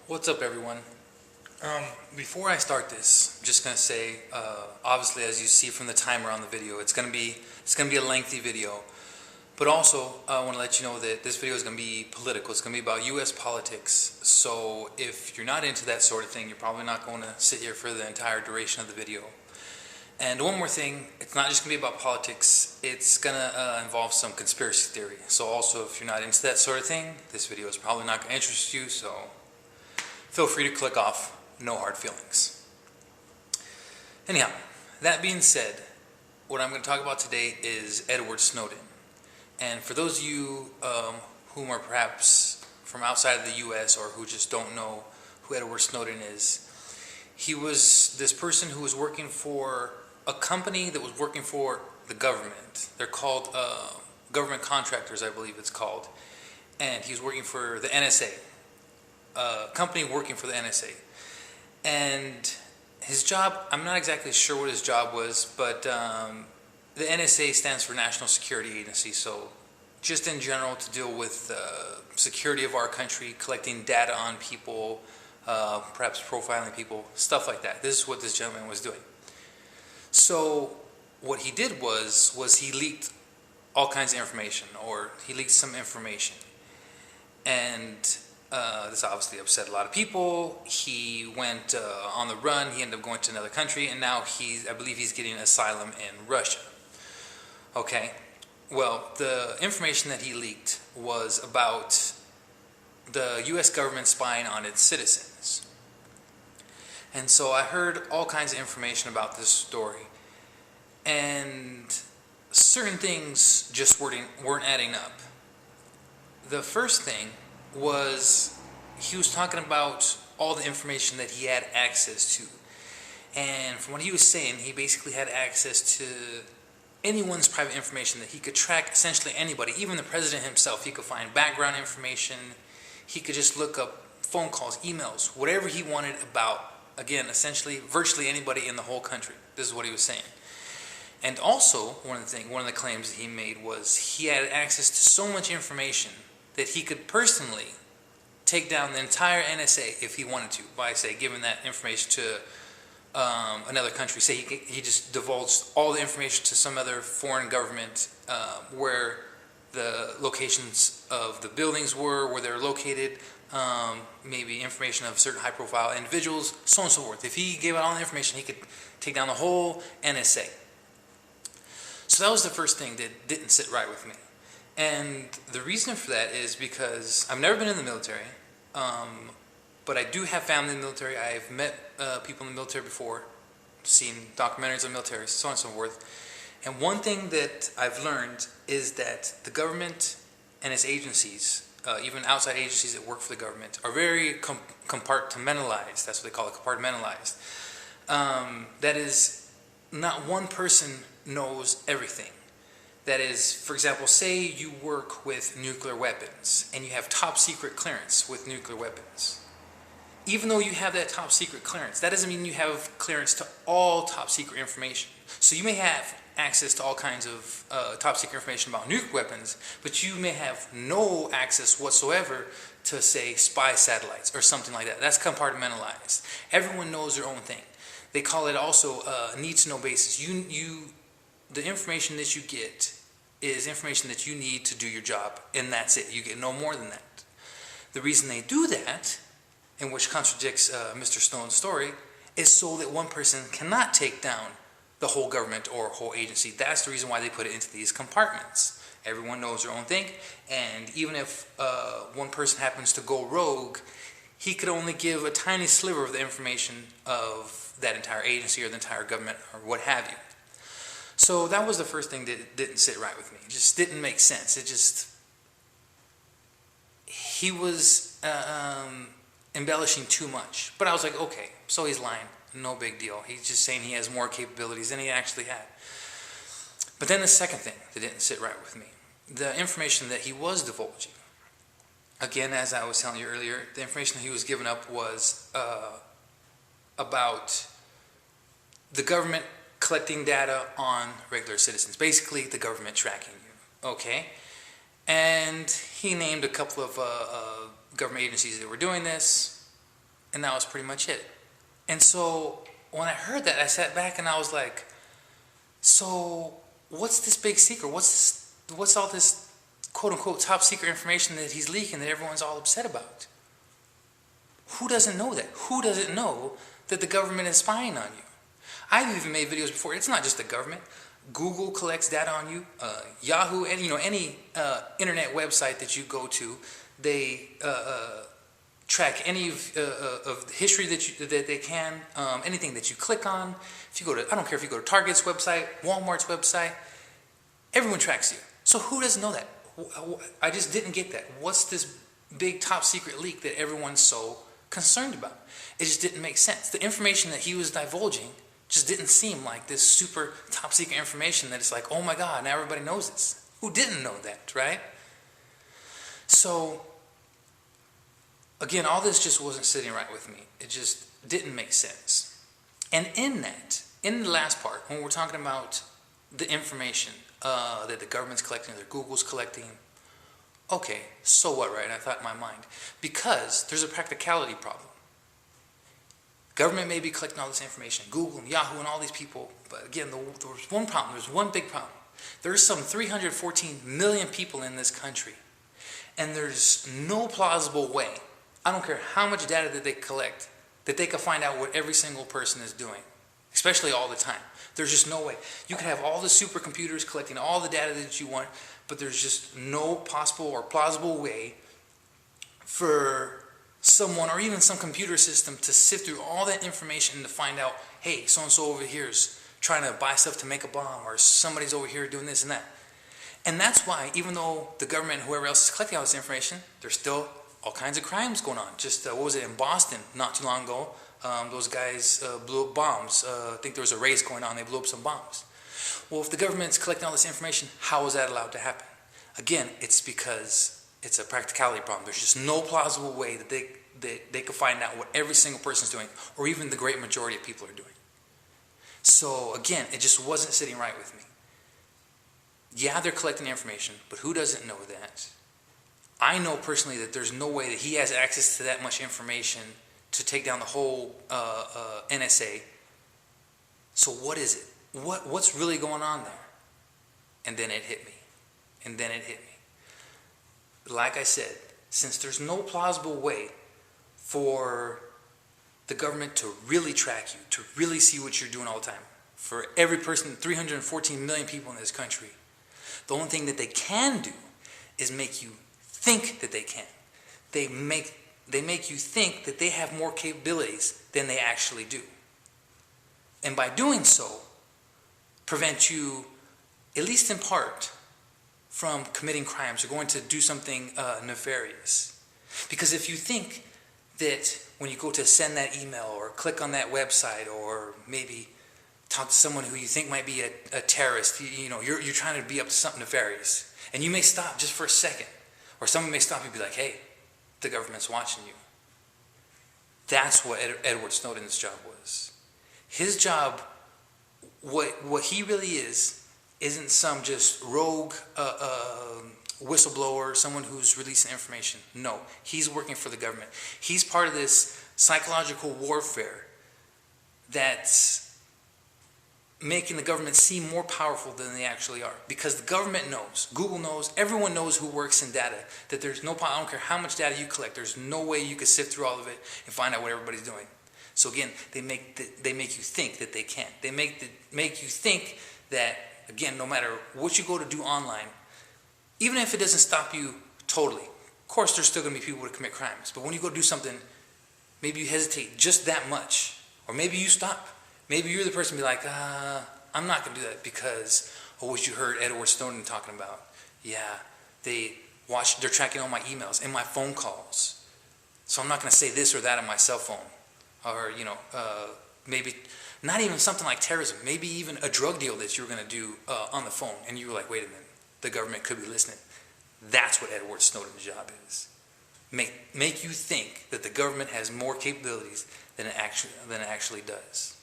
What's up, everyone? Before I start this, I'm just gonna say, obviously, as you see from the timer on the video, it's gonna be a lengthy video. But also, I want to let you know that this video is gonna be political. It's gonna be about U.S. politics. So if you're not into that sort of thing, you're probably not going to sit here for the entire duration of the video. And one more thing, it's not just gonna be about politics. It's gonna involve some conspiracy theory. So also, if you're not into that sort of thing, this video is probably not gonna interest you. So feel free to click off. No hard feelings. Anyhow, that being said, what I'm going to talk about today is Edward Snowden. And for those of you whom are perhaps from outside of the US or who just don't know who Edward Snowden is, he was this person who was working for a company that was working for the government. They're called government contractors, I believe it's called. And he was working for the NSA. Company working for the NSA. And his job, I'm not exactly sure what his job was, but the NSA stands for National Security Agency, so just in general to deal with security of our country, collecting data on people, perhaps profiling people, stuff like that. This is what this gentleman was doing. So what he did was he leaked all kinds of information, or he leaked some information. And this obviously upset a lot of people. He went on the run. He ended up going to another country, and now I believe he's getting asylum in Russia. Okay, well, the information that he leaked was about the U.S. government spying on its citizens. And so I heard all kinds of information about this story, and certain things just weren't adding up. The first thing was he was talking about all the information that he had access to. And from what he was saying, he basically had access to anyone's private information, that he could track essentially anybody, even the president himself. He could find background information. He could just look up phone calls, emails, whatever he wanted about, again, essentially virtually anybody in the whole country. This is what he was saying. And also, one of the claims that he made was he had access to so much information that he could personally take down the entire NSA if he wanted to, by, say, giving that information to another country. Say he just divulged all the information to some other foreign government, where the locations of the buildings were, where they're located, maybe information of certain high-profile individuals, so on and so forth. If he gave out all the information, he could take down the whole NSA. So that was the first thing that didn't sit right with me. And the reason for that is because I've never been in the military, but I do have family in the military. I've met people in the military before, seen documentaries on military, so on and so forth. And one thing that I've learned is that the government and its agencies, even outside agencies that work for the government, are very compartmentalized. That's what they call it, compartmentalized. That is, not one person knows everything. That is, for example, say you work with nuclear weapons and you have top secret clearance with nuclear weapons. Even though you have that top secret clearance, that doesn't mean you have clearance to all top secret information. So you may have access to all kinds of top secret information about nuclear weapons, but you may have no access whatsoever to, say, spy satellites or something like that. That's compartmentalized. Everyone knows their own thing. They call it also a need-to-know basis. The information that you get is information that you need to do your job, and that's it. You get no more than that. The reason they do that, and which contradicts Mr. Snowden's story, is so that one person cannot take down the whole government or whole agency. That's the reason why they put it into these compartments. Everyone knows their own thing, and even if one person happens to go rogue, he could only give a tiny sliver of the information of that entire agency or the entire government or what have you. So that was the first thing that didn't sit right with me. It just didn't make sense. He was embellishing too much. But I was like, okay, so he's lying. No big deal. He's just saying he has more capabilities than he actually had. But then the second thing that didn't sit right with me, the information that he was divulging. Again, as I was telling you earlier, the information that he was giving up was about the government collecting data on regular citizens. Basically, the government tracking you. Okay? And he named a couple of government agencies that were doing this. and that was pretty much it. And so when I heard that, I sat back and I was like, so what's this big secret? What's all this quote-unquote top secret information that he's leaking that everyone's all upset about? Who doesn't know that? Who doesn't know that the government is spying on you? I've even made videos before. It's not just the government. Google collects data on you. Yahoo, and any internet website that you go to, they track any of the history that they can, anything that you click on. If you go to, I don't care if you go to Target's website, Walmart's website, everyone tracks you. So who doesn't know that? I just didn't get that. What's this big top secret leak that everyone's so concerned about? It just didn't make sense. The information that he was divulging just didn't seem like this super top secret information that it's like, oh my God, now everybody knows this. Who didn't know that, right? So, again, all this just wasn't sitting right with me. It just didn't make sense. And in the last part, when we're talking about the information that the government's collecting, that Google's collecting, okay, so what, right? I thought in my mind. Because there's a practicality problem. Government may be collecting all this information, Google and Yahoo and all these people, but again, there's one problem, there's one big problem. There's some 314 million people in this country, and there's no plausible way, I don't care how much data that they collect, that they can find out what every single person is doing, especially all the time. There's just no way. You can have all the supercomputers collecting all the data that you want, but there's just no possible or plausible way for someone or even some computer system to sift through all that information to find out, hey, so-and-so over here is trying to buy stuff to make a bomb, or somebody's over here doing this and that. And that's why, even though the government and whoever else is collecting all this information, there's still all kinds of crimes going on. Just, what was it, in Boston not too long ago, those guys blew up bombs. I think there was a race going on, they blew up some bombs. Well, if the government's collecting all this information, how is that allowed to happen? Again, it's because it's a practicality problem. There's just no plausible way that they could find out what every single person's doing, or even the great majority of people are doing. So again, it just wasn't sitting right with me. Yeah, they're collecting information, but who doesn't know that? I know personally that there's no way that he has access to that much information to take down the whole NSA. So what is it? What's really going on there? And then it hit me. And then it hit me. Like I said, since there's no plausible way for the government to really track you, to really see what you're doing all the time, for every person, 314 million people in this country, the only thing that they can do is make you think that they can. They make you think that they have more capabilities than they actually do. And by doing so, prevent you, at least in part, from committing crimes or going to do something nefarious. Because if you think that when you go to send that email or click on that website or maybe talk to someone who you think might be a terrorist, you're trying to be up to something nefarious, and you may stop just for a second, or someone may stop you and be like, hey, the government's watching you. That's what Edward Snowden's job was. His job, what he really isn't some just rogue whistleblower, someone who's releasing information. No, he's working for the government. He's part of this psychological warfare that's making the government seem more powerful than they actually are. Because the government knows, Google knows, everyone knows who works in data, that there's no, I don't care how much data you collect, there's no way you can sift through all of it and find out what everybody's doing. So again, they make you think that they can. They make you think that, again, no matter what you go to do online, even if it doesn't stop you totally, of course there's still going to be people who commit crimes, but when you go do something, maybe you hesitate just that much, or maybe you stop. Maybe you're the person to be like, I'm not going to do that because of what you heard Edward Snowden talking about. Yeah, they're tracking all my emails and my phone calls. So I'm not going to say this or that on my cell phone. Or, maybe not even something like terrorism, maybe even a drug deal that you're going to do on the phone. And you were like, wait a minute, the government could be listening. That's what Edward Snowden's job is. Make you think that the government has more capabilities than it actually does.